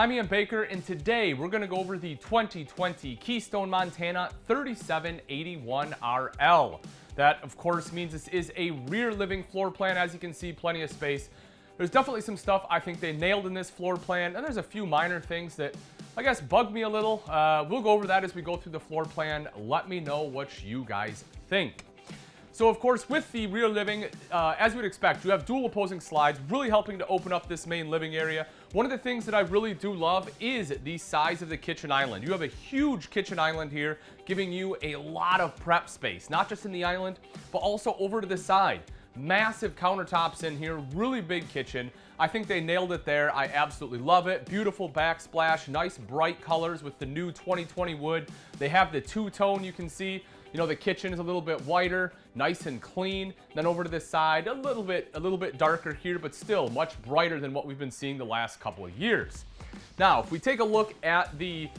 I'm Ian Baker, and today we're going to go over the 2020 Keystone, Montana 3781RL. That, of course, means this is a rear living floor plan. As you can see, plenty of space. There's definitely some stuff I think they nailed in this floor plan, and there's a few minor things that I guess bug me a little. We'll go over that as we go through the floor plan. Let me know what you guys think. So, of course, with the rear living, as you would expect, you have dual opposing slides, really helping to open up this main living area. One of the things that I really do love is the size of the kitchen island. You have a huge kitchen island here, giving you a lot of prep space, not just in the island, but also over to the side. Massive countertops in here, really big kitchen. I think they nailed it there. I absolutely love it. Beautiful backsplash, nice bright colors with the new 2020 wood. They have the two-tone, you can see. You know, the kitchen is a little bit whiter, nice and clean. Then over to this side, a little bit darker here, but still much brighter than what we've been seeing the last couple of years. Now, if we take a look at the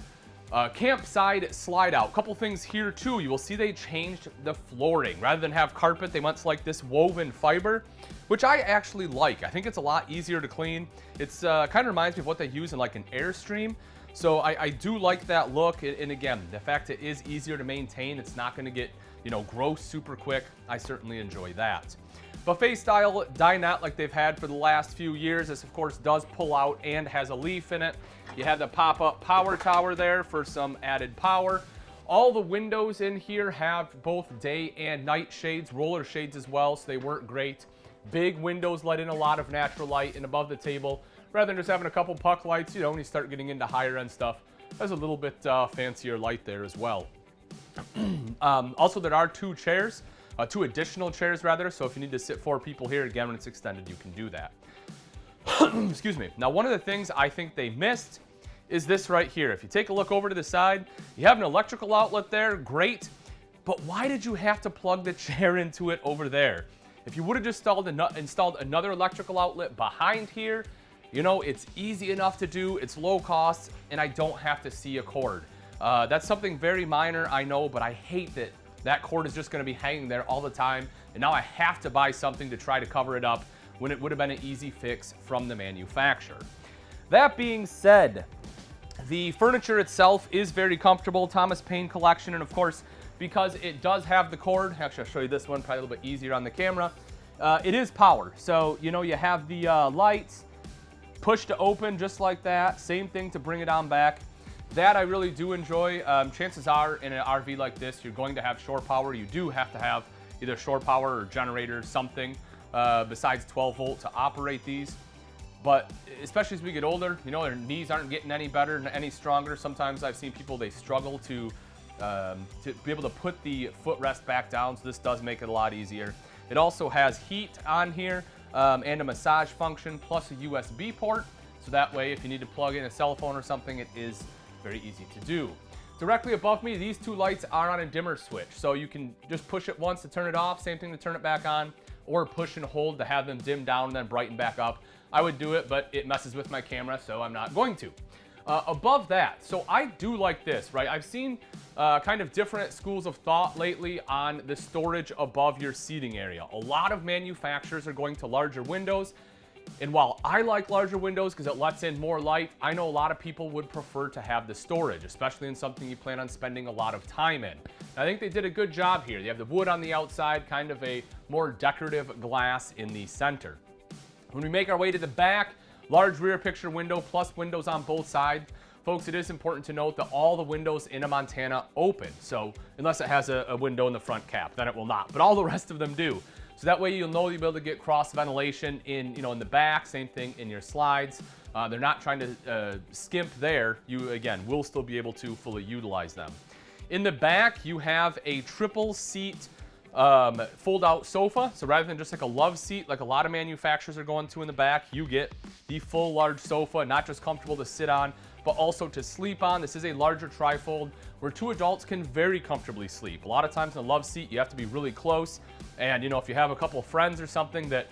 campside slide out, a couple things here too. You will see they changed the flooring. Rather than have carpet, they went to like this woven fiber, which I actually like. I think it's a lot easier to clean. It's kind of reminds me of what they use in like an Airstream. So I do like that look, and again, the fact it is easier to maintain, it's not going to get, you know, gross super quick. I certainly enjoy that. Buffet style dinette like they've had for the last few years. This of course does pull out and has a leaf in it. You have the pop-up power tower there for some added power. All the windows in here have both day and night shades, roller shades as well, so they work great. Big windows let in a lot of natural light, and above the table, rather than just having a couple puck lights, you know, when you start getting into higher end stuff, there's a little bit fancier light there as well. Also, there are two additional chairs rather, so if you need to sit 4 people here, again, when it's extended, you can do that. Excuse me. Now, one of the things I think they missed is this right here. If you take a look over to the side, you have an electrical outlet there, great, but why did you have to plug the chair into it over there? If you would have just installed another electrical outlet behind here, you know, it's easy enough to do, it's low cost, and I don't have to see a cord. That's something very minor, I know, but I hate that that cord is just gonna be hanging there all the time, and now I have to buy something to try to cover it up when it would have been an easy fix from the manufacturer. That being said, the furniture itself is very comfortable, Thomas Payne collection, and of course, because it does have the cord, actually I'll show you this one probably a little bit easier on the camera, it is power. So, you know, you have the lights, push to open just like that, same thing to bring it on back. That I really do enjoy. Chances are in an RV like this, you're going to have shore power. You do have to have either shore power or generator, something besides 12 volt to operate these. But especially as we get older, you know, their knees aren't getting any better and any stronger. Sometimes I've seen people, they struggle to be able to put the footrest back down, so this does make it a lot easier. It also has heat on here and a massage function plus a USB port, so that way if you need to plug in a cell phone or something, it is very easy to do. Directly above me, these two lights are on a dimmer switch, so you can just push it once to turn it off, same thing to turn it back on, or push and hold to have them dim down and then brighten back up. I would do it, but it messes with my camera, so I'm not going to. Above that, so I do like this, right? I've seen kind of different schools of thought lately on the storage above your seating area. A lot of manufacturers are going to larger windows, and while I like larger windows because it lets in more light, I know a lot of people would prefer to have the storage, especially in something you plan on spending a lot of time in. I think they did a good job here. You have the wood on the outside, kind of a more decorative glass in the center. When we make our way to the back, large rear picture window plus windows on both sides. Folks, it is important to note that all the windows in a Montana open. So unless it has a window in the front cap, then it will not, but all the rest of them do. So that way you'll know you'll be able to get cross ventilation in, you know, in the back, same thing in your slides. They're not trying to skimp there. You, again, will still be able to fully utilize them. In the back, you have a triple seat fold-out sofa. So rather than just like a love seat, like a lot of manufacturers are going to in the back, you get the full large sofa, not just comfortable to sit on, but also to sleep on. This is a larger trifold where 2 adults can very comfortably sleep. A lot of times in a love seat, you have to be really close. And, you know, if you have a couple of friends or something that,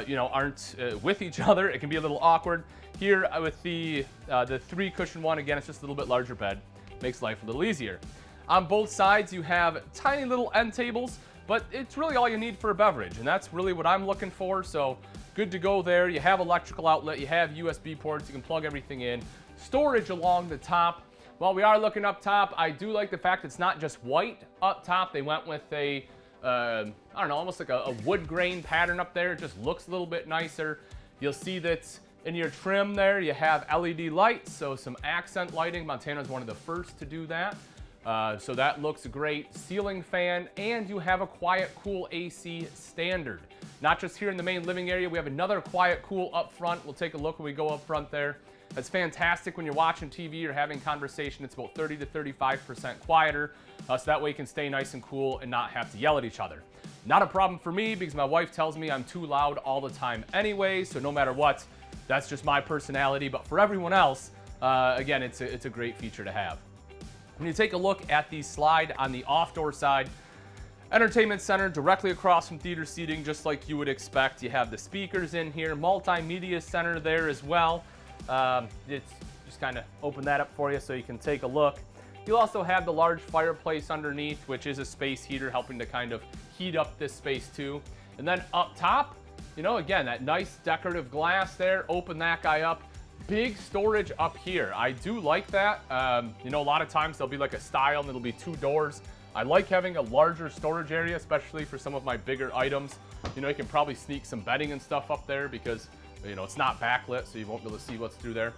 you know, aren't with each other, it can be a little awkward. Here with the 3 cushion one, again, it's just a little bit larger bed. Makes life a little easier. On both sides, you have tiny little end tables. but it's really all you need for a beverage, and that's really what I'm looking for. So good to go there. You have electrical outlet, you have USB ports, you can plug everything in. Storage along the top. While we are looking up top, I do like the fact it's not just white up top. They went with a, I don't know, almost like a wood grain pattern up there. It just looks a little bit nicer. You'll see that in your trim there, you have LED lights, so some accent lighting. Montana's one of the first to do that. So that looks great. Ceiling fan, and you have a quiet, cool AC standard. Not just here in the main living area, we have another quiet, cool up front. We'll take a look when we go up front there. That's fantastic when you're watching TV or having conversation. It's about 30 to 35% quieter, so that way you can stay nice and cool and not have to yell at each other. Not a problem for me because my wife tells me I'm too loud all the time anyway, so no matter what, that's just my personality. But for everyone else, again, it's a great feature to have. When you take a look at the slide on the off-door side, entertainment center directly across from theater seating, just like you would expect. You have the speakers in here, multimedia center there as well. It's just kind of open that up for you so you can take a look. You'll also have the large fireplace underneath, which is a space heater helping to kind of heat up this space too. And then up top, you know, again, that nice decorative glass there, open that guy up. Big storage up here. I do like that. You know, a lot of times there'll be like a style and it'll be 2 doors. I like having a larger storage area, especially for some of my bigger items. You know, you can probably sneak some bedding and stuff up there because, you know, it's not backlit, so you won't be able to see what's through there.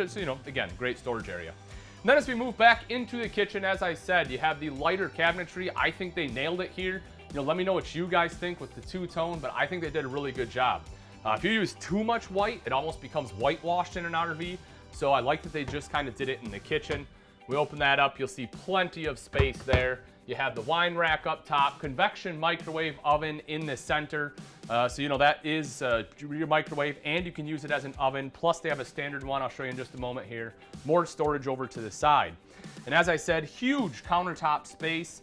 So, you know, again, great storage area. And then as we move back into the kitchen, as I said, you have the lighter cabinetry. I think they nailed it here. You know, let me know what you guys think with the two-tone, but I think they did a really good job. If you use too much white, it almost becomes whitewashed in an RV. So I like that they just kind of did it in the kitchen. We open that up, you'll see plenty of space there. You have the wine rack up top, convection microwave oven in the center. So you know that is your microwave, and you can use it as an oven. Plus they have a standard one I'll show you in just a moment here. More storage over to the side. And as I said, huge countertop space,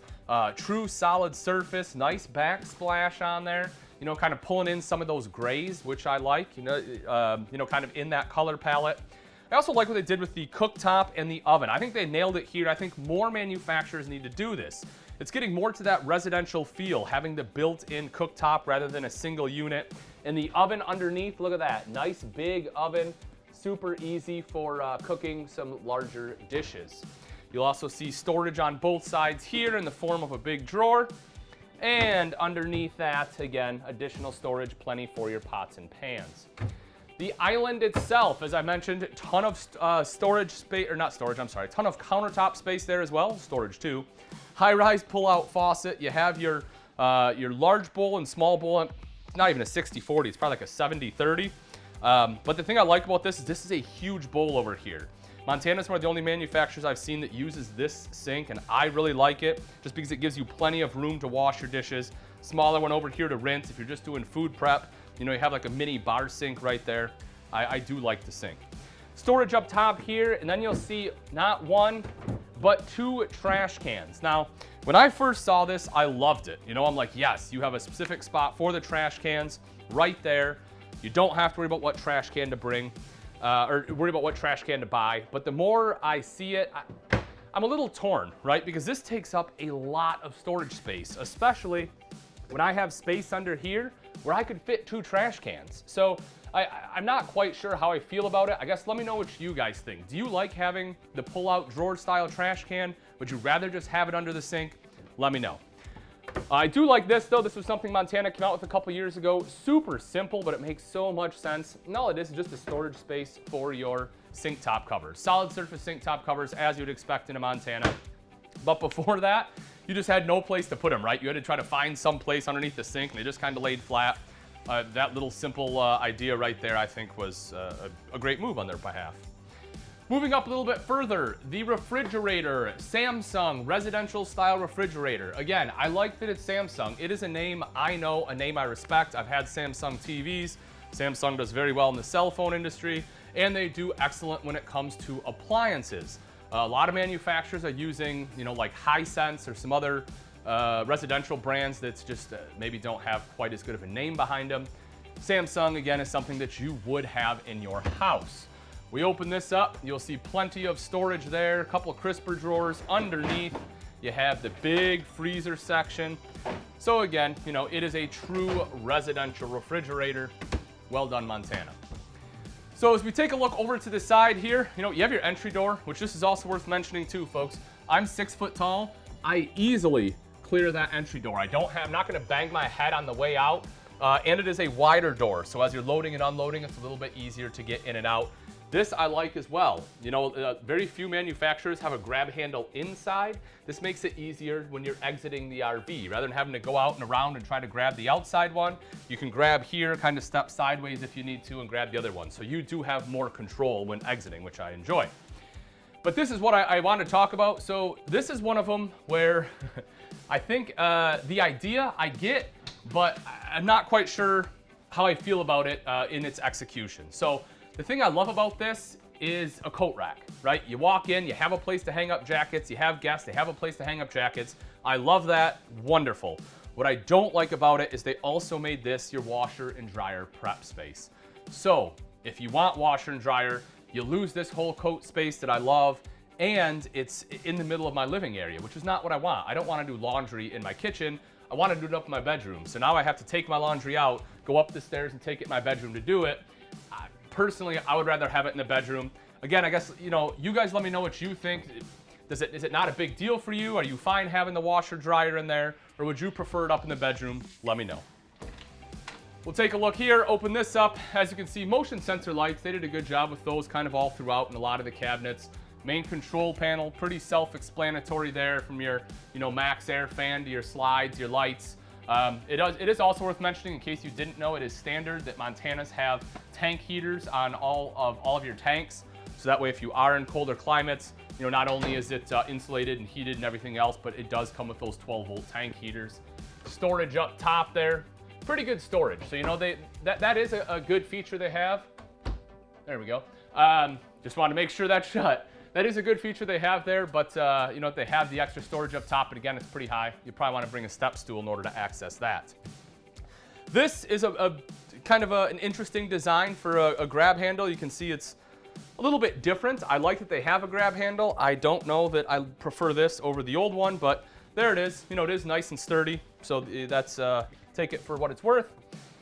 true solid surface, nice backsplash on there. You know, kind of pulling in some of those grays, which I like, you know, kind of in that color palette. I also like what they did with the cooktop and the oven. I think they nailed it here. I think more manufacturers need to do this. It's getting more to that residential feel, having the built-in cooktop rather than a single unit. And the oven underneath, look at that. Nice big oven, super easy for cooking some larger dishes. You'll also see storage on both sides here in the form of a big drawer. And underneath that, again, additional storage, plenty for your pots and pans. The island itself, as I mentioned, ton of storage space, or not storage, I'm sorry, ton of countertop space there as well, storage too. High-rise pull-out faucet. You have your large bowl and small bowl, not even a 60-40, it's probably like a 70-30. But the thing I like about this is a huge bowl over here. Montana's one of the only manufacturers I've seen that uses this sink, and I really like it just because it gives you plenty of room to wash your dishes. Smaller one over here to rinse if you're just doing food prep. You know, you have like a mini bar sink right there. I do like the sink. Storage up top here, and then you'll see not one, but 2 trash cans. Now, when I first saw this, I loved it. You know, I'm like, yes, you have a specific spot for the trash cans right there. You don't have to worry about what trash can to bring. Or worry about what trash can to buy. But the more I see it, I'm a little torn, right? Because this takes up a lot of storage space, especially when I have space under here where I could fit 2 trash cans. So I'm not quite sure how I feel about it. I guess let me know what you guys think. Do you like having the pull-out drawer-style trash can? Would you rather just have it under the sink? Let me know. I do like this though. This was something Montana came out with a couple years ago. Super simple, but it makes so much sense. And all it is just a storage space for your sink top covers. Solid surface sink top covers as you would expect in a Montana. But before that, you just had no place to put them, right? You had to try to find some place underneath the sink and they just kind of laid flat. That little simple idea right there, I think was a great move on their behalf. Moving up a little bit further, the refrigerator, Samsung residential style refrigerator. Again, I like that it's Samsung. It is a name I know, a name I respect. I've had Samsung TVs. Samsung does very well in the cell phone industry, and they do excellent when it comes to appliances. A lot of manufacturers are using, you know, like Hisense or some other residential brands that just maybe don't have quite as good of a name behind them. Samsung, again, is something that you would have in your house. We open this up, you'll see plenty of storage there, a couple of crisper drawers underneath. You have the big freezer section. So again, you know, it is a true residential refrigerator. Well done, Montana. So as we take a look over to the side here, you know, you have your entry door, which this is also worth mentioning too, folks. I'm 6 foot tall. I easily clear that entry door. I'm not gonna bang my head on the way out. And it is a wider door. So as you're loading and unloading, it's a little bit easier to get in and out. This I like as well. You know, very few manufacturers have a grab handle inside. This makes it easier when you're exiting the RV. Rather than having to go out and around and try to grab the outside one, you can grab here, kind of step sideways if you need to, and grab the other one. So you do have more control when exiting, which I enjoy. But this is what I want to talk about. So this is one of them where I think the idea I get, but I'm not quite sure how I feel about it in its execution. So the thing I love about this is a coat rack, right? You walk in, you have a place to hang up jackets, you have guests, they have a place to hang up jackets. I love that, wonderful. What I don't like about it is they also made this your washer and dryer prep space. So if you want washer and dryer, you lose this whole coat space that I love, and it's in the middle of my living area, which is not what I want. I don't want to do laundry in my kitchen. I want to do it up in my bedroom. So now I have to take my laundry out, go up the stairs and take it in my bedroom to do it. Personally, I would rather have it in the bedroom. Again, I guess, you know, you guys let me know what you think. Is it not a big deal for you? Are you fine having the washer dryer in there? Or would you prefer it up in the bedroom? Let me know. We'll take a look here, open this up. As you can see, motion sensor lights, they did a good job with those kind of all throughout in a lot of the cabinets. Main control panel, pretty self-explanatory there, from your, you know, max air fan to your slides, your lights. It is also worth mentioning, in case you didn't know, it is standard that Montanas have tank heaters on all of your tanks. So that way, if you are in colder climates, you know, not only is it insulated and heated and everything else, but it does come with those 12-volt tank heaters. Storage up top there, pretty good storage. So, you know, that is a good feature they have. There we go. Just want to make sure that's shut. That is a good feature they have there, but you know, they have the extra storage up top, but again, it's pretty high. You probably want to bring a step stool in order to access that. This is a kind of an interesting design for a grab handle. You can see it's a little bit different. I like that they have a grab handle. I don't know that I prefer this over the old one, but there it is. You know, it is nice and sturdy, so that's take it for what it's worth.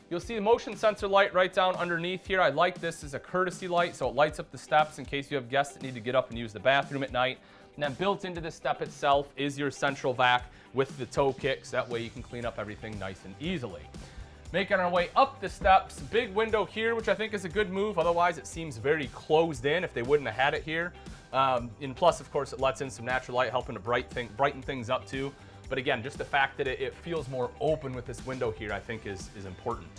You'll see the motion sensor light right down underneath here. I like this as a courtesy light, so it lights up the steps in case you have guests that need to get up and use the bathroom at night. And then built into the step itself is your central vac with the toe kicks. That way you can clean up everything nice and easily. Making our way up the steps, big window here, which I think is a good move. Otherwise, it seems very closed in if they wouldn't have had it here. And plus, of course, it lets in some natural light, helping to brighten things up too. But again, just the fact that it feels more open with this window here, I think is important.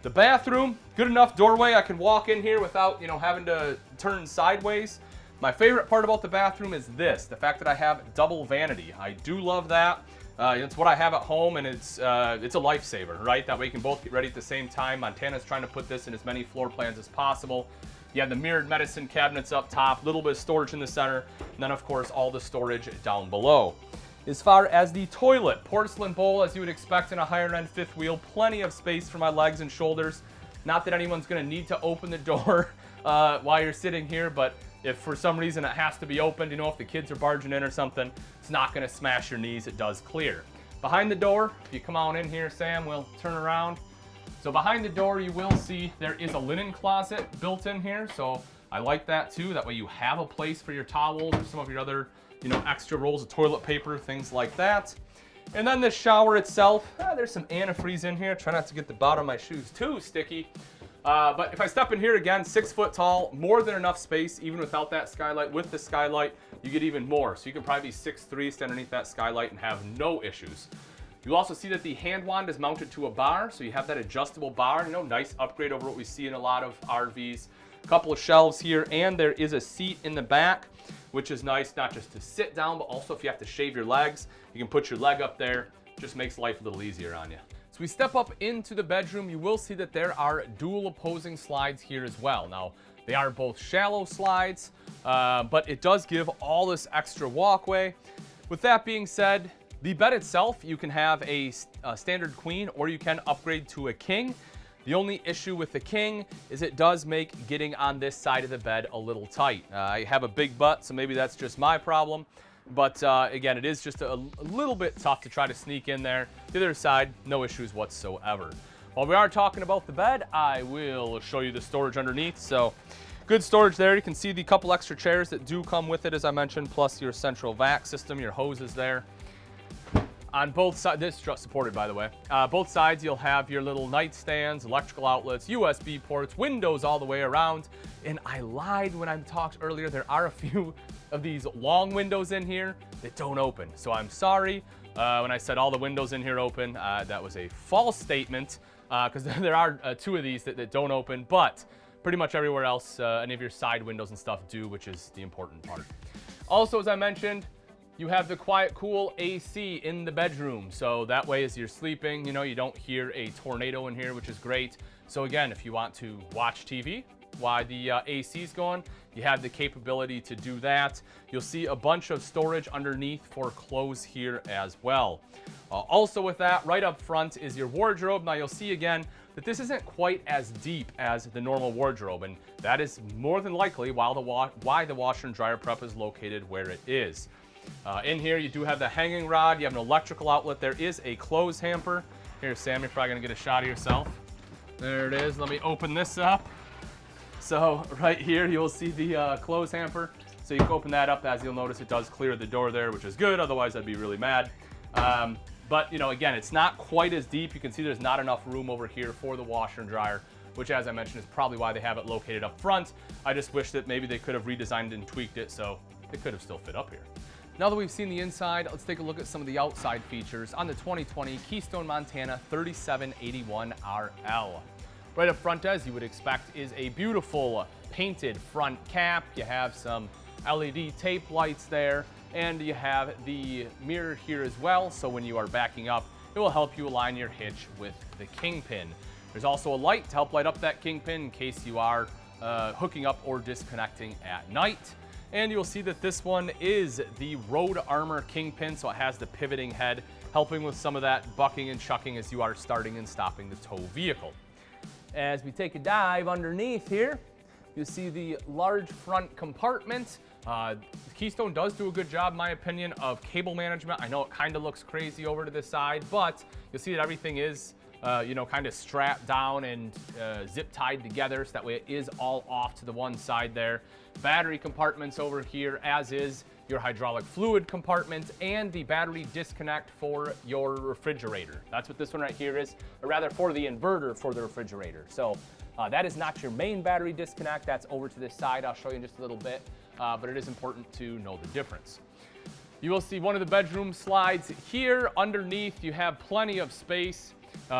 The bathroom, good enough doorway. I can walk in here without, you know, having to turn sideways. My favorite part about the bathroom is this, the fact that I have double vanity. I do love that. It's what I have at home, and it's a lifesaver, right? That way you can both get ready at the same time. Montana's trying to put this in as many floor plans as possible. You have the mirrored medicine cabinets up top, a little bit of storage in the center, and then of course all the storage down below. As far as the toilet, porcelain bowl as you would expect in a higher end fifth wheel, plenty of space for my legs and shoulders. Not that anyone's gonna need to open the door while you're sitting here, but if for some reason it has to be opened, you know, if the kids are barging in or something, it's not gonna smash your knees, it does clear. Behind the door, if you come on in here, Sam, we'll turn around. So behind the door, you will see there is a linen closet built in here, so I like that too. That way you have a place for your towels or some of your other, you know, extra rolls of toilet paper, things like that. And then the shower itself, there's some antifreeze in here. Try not to get the bottom of my shoes too sticky. But if I step in here again, 6 foot tall, more than enough space, even without that skylight. With the skylight, you get even more. So you can probably be 6'3", stand underneath that skylight and have no issues. You'll also see that the hand wand is mounted to a bar, so you have that adjustable bar. You know, nice upgrade over what we see in a lot of RVs. A couple of shelves here, and there is a seat in the back, which is nice, not just to sit down, but also if you have to shave your legs, you can put your leg up there. Just makes life a little easier on you. So we step up into the bedroom, you will see that there are dual opposing slides here as well. Now, they are both shallow slides, but it does give all this extra walkway. With that being said, the bed itself, you can have a standard queen or you can upgrade to a king. The only issue with the king is it does make getting on this side of the bed a little tight. I have a big butt, so maybe that's just my problem. But again, it is just a little bit tough to try to sneak in there. The other side, no issues whatsoever. While we are talking about the bed, I will show you the storage underneath. So good storage there. You can see the couple extra chairs that do come with it, as I mentioned, plus your central vac system, your hoses there. On both sides, this is supported, by the way. Both sides, you'll have your little nightstands, electrical outlets, USB ports, windows all the way around. And I lied when I talked earlier. There are a few of these long windows in here that don't open. So I'm sorry when I said all the windows in here open. That was a false statement because there are two of these that don't open. But pretty much everywhere else, any of your side windows and stuff do, which is the important part. Also, as I mentioned, you have the quiet, cool AC in the bedroom. So that way as you're sleeping, you know, you don't hear a tornado in here, which is great. So again, if you want to watch TV while the AC is going, you have the capability to do that. You'll see a bunch of storage underneath for clothes here as well. Also with that, right up front is your wardrobe. Now you'll see again that this isn't quite as deep as the normal wardrobe, and that is more than likely why the washer and dryer prep is located where it is. In here, you do have the hanging rod. You have an electrical outlet. There is a clothes hamper. Here, Sam, you're probably going to get a shot of yourself. There it is. Let me open this up. So right here, you'll see the clothes hamper. So you can open that up. As you'll notice, it does clear the door there, which is good. Otherwise, I'd be really mad. But, you know, again, it's not quite as deep. You can see there's not enough room over here for the washer and dryer, which, as I mentioned, is probably why they have it located up front. I just wish that maybe they could have redesigned it and tweaked it so it could have still fit up here. Now that we've seen the inside, let's take a look at some of the outside features on the 2020 Keystone Montana 3781RL. Right up front, as you would expect, is a beautiful painted front cap. You have some LED tape lights there, and you have the mirror here as well, so when you are backing up, it will help you align your hitch with the kingpin. There's also a light to help light up that kingpin in case you are hooking up or disconnecting at night. And you'll see that this one is the Road Armor Kingpin, so it has the pivoting head, helping with some of that bucking and chucking as you are starting and stopping the tow vehicle. As we take a dive underneath here, you'll see the large front compartment. Keystone does do a good job, in my opinion, of cable management. I know it kind of looks crazy over to this side, but you'll see that everything is you know, kind of strapped down and zip tied together, so that way it is all off to the one side there. Battery compartments over here, as is your hydraulic fluid compartment and the battery disconnect for your refrigerator. That's what this one right here is, or rather for the inverter for the refrigerator. So that is not your main battery disconnect. That's over to this side. I'll show you in just a little bit, but it is important to know the difference. You will see one of the bedroom slides here. Underneath, you have plenty of space.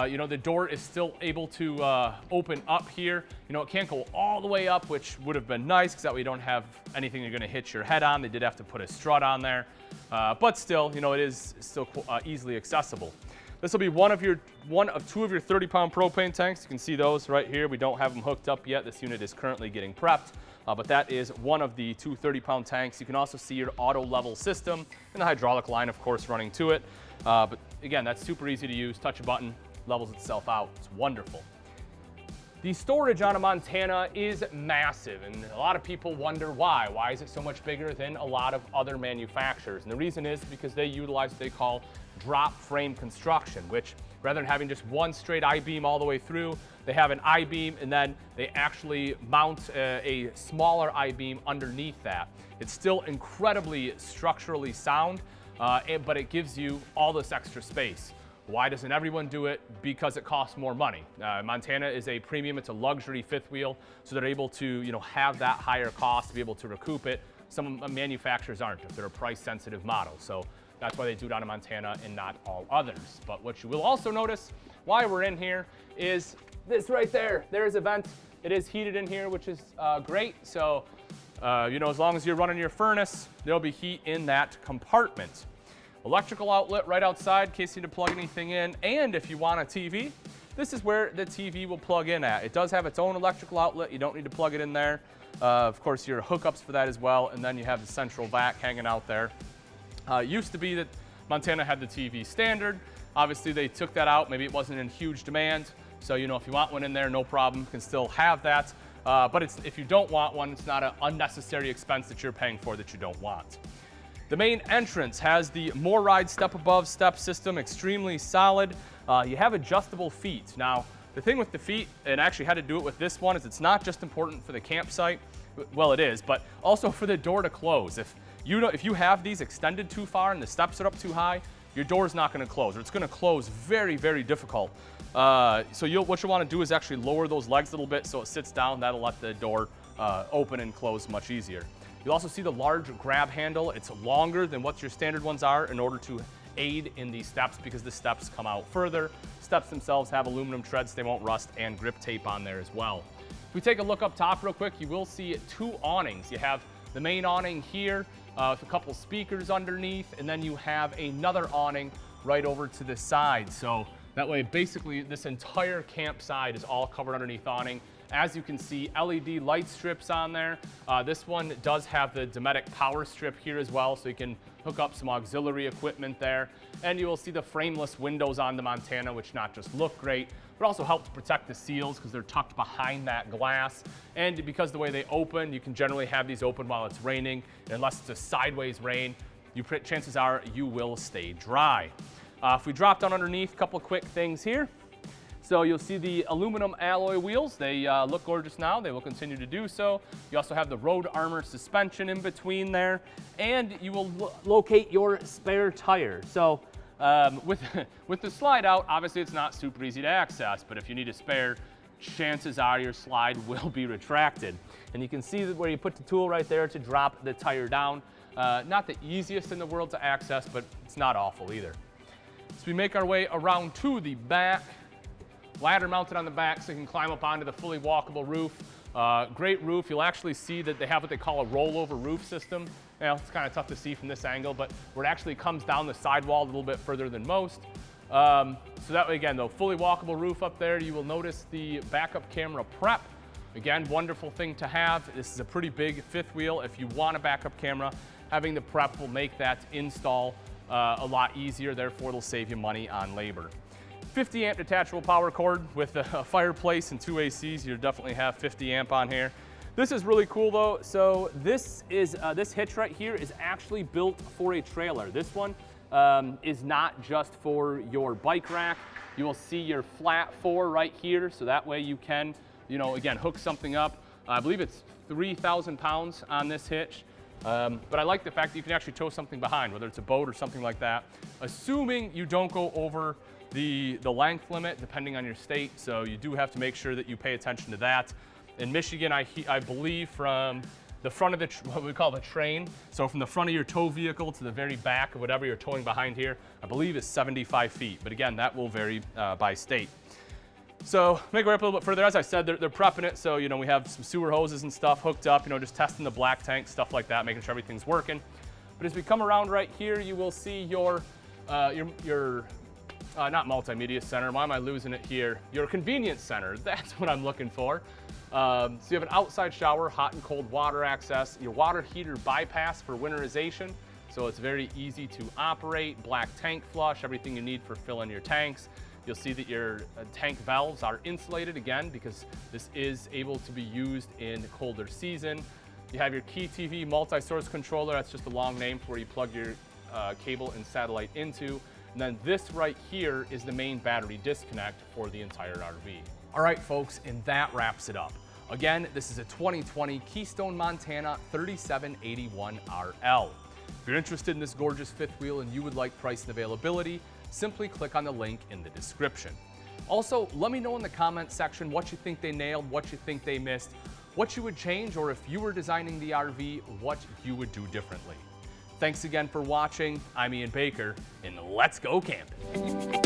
You know, the door is still able to open up here. You know, it can't go all the way up, which would have been nice because that way you don't have anything you're going to hit your head on. They did have to put a strut on there. But still, you know, it is still easily accessible. This will be one of two of your 30-pound propane tanks. You can see those right here. We don't have them hooked up yet. This unit is currently getting prepped. But that is one of the two 30-pound tanks. You can also see your auto level system and the hydraulic line, of course, running to it. But again, that's super easy to use. Touch a button, levels itself out. It's wonderful. The storage on a Montana is massive, and a lot of people wonder why. Why is it so much bigger than a lot of other manufacturers? And the reason is because they utilize what they call drop frame construction, which rather than having just one straight I-beam all the way through, they have an I-beam and then they actually mount a smaller I-beam underneath that. It's still incredibly structurally sound, but it gives you all this extra space. Why doesn't everyone do it? Because it costs more money. Montana is a premium, it's a luxury fifth wheel, so they're able to, you know, have that higher cost to be able to recoup it. Some manufacturers aren't if they're a price sensitive model. So that's why they do it on a Montana and not all others. But what you will also notice why we're in here is this right there. There's a vent. It is heated in here, which is great. So, you know, as long as you're running your furnace, there'll be heat in that compartment. Electrical outlet right outside in case you need to plug anything in. And if you want a TV, this is where the TV will plug in at. It does have its own electrical outlet. You don't need to plug it in there. Of course, your hookups for that as well. And then you have the central vac hanging out there. It used to be that Montana had the TV standard. Obviously, they took that out. Maybe it wasn't in huge demand. So, you know, if you want one in there, no problem. You can still have that. But if you don't want one, it's not an unnecessary expense that you're paying for that you don't want. The main entrance has the More Ride step above step system, extremely solid. You have adjustable feet. Now, the thing with the feet, and I actually had to do it with this one, is it's not just important for the campsite, well it is, but also for the door to close. If you have these extended too far and the steps are up too high, your door's not gonna close, or it's gonna close very, very difficult. So what you'll wanna do is actually lower those legs a little bit so it sits down. That'll let the door open and close much easier. You'll also see the large grab handle. It's longer than what your standard ones are in order to aid in these steps because the steps come out further. Steps themselves have aluminum treads, they won't rust, and grip tape on there as well. If we take a look up top real quick, you will see 2 awnings. You have the main awning here with a couple speakers underneath, and then you have another awning right over to the side. So that way, basically, this entire campsite is all covered underneath awning. As you can see, LED light strips on there. This one does have the Dometic power strip here as well, so you can hook up some auxiliary equipment there. And you will see the frameless windows on the Montana, which not just look great, but also help to protect the seals because they're tucked behind that glass. And because the way they open, you can generally have these open while it's raining. And unless it's a sideways rain, chances are you will stay dry. If we drop down underneath, a couple of quick things here. So you'll see the aluminum alloy wheels. They look gorgeous now. They will continue to do so. You also have the Road Armor suspension in between there, and you will locate your spare tire. So with the slide out, obviously it's not super easy to access, but if you need a spare, chances are your slide will be retracted. And you can see where you put the tool right there to drop the tire down. Not the easiest in the world to access, but it's not awful either. So we make our way around to the back. Ladder mounted on the back so you can climb up onto the fully walkable roof. Great roof. You'll actually see that they have what they call a rollover roof system. Now, it's kind of tough to see from this angle, but where it actually comes down the sidewall a little bit further than most. So that way, again, though, fully walkable roof up there. You will notice the backup camera prep. Again, wonderful thing to have. This is a pretty big fifth wheel. If you want a backup camera, having the prep will make that install a lot easier. Therefore, it'll save you money on labor. 50 amp detachable power cord with a fireplace and 2 ACs. You definitely have 50 amp on here. This is really cool though. So this hitch right here is actually built for a trailer. This one is not just for your bike rack. You will see your flat 4 right here. So that way you can, again, hook something up. I believe it's 3,000 pounds on this hitch. But I like the fact that you can actually tow something behind, whether it's a boat or something like that, assuming you don't go over the length limit depending on your state. So you do have to make sure that you pay attention to that. In Michigan, I believe from the front of what we call the train, so from the front of your tow vehicle to the very back of whatever you're towing behind here, I believe is 75 feet. But again, that will vary by state. So make our way up a little bit further. As I said, they're prepping it. So, we have some sewer hoses and stuff hooked up, just testing the black tank, stuff like that, making sure everything's working. But as we come around right here, you will see your not multimedia center, why am I losing it here? Your convenience center, that's what I'm looking for. So you have an outside shower, hot and cold water access, your water heater bypass for winterization, so it's very easy to operate, black tank flush, everything you need for filling your tanks. You'll see that your tank valves are insulated again because this is able to be used in the colder season. You have your Key TV multi-source controller, that's just a long name for where you plug your cable and satellite into. And then this right here is the main battery disconnect for the entire RV. All right, folks, and that wraps it up. Again, this is a 2020 Keystone Montana 3781RL. If you're interested in this gorgeous fifth wheel and you would like price and availability, simply click on the link in the description. Also, let me know in the comments section what you think they nailed, what you think they missed, what you would change, or if you were designing the RV, what you would do differently. Thanks again for watching. I'm Ian Baker, and let's go camping.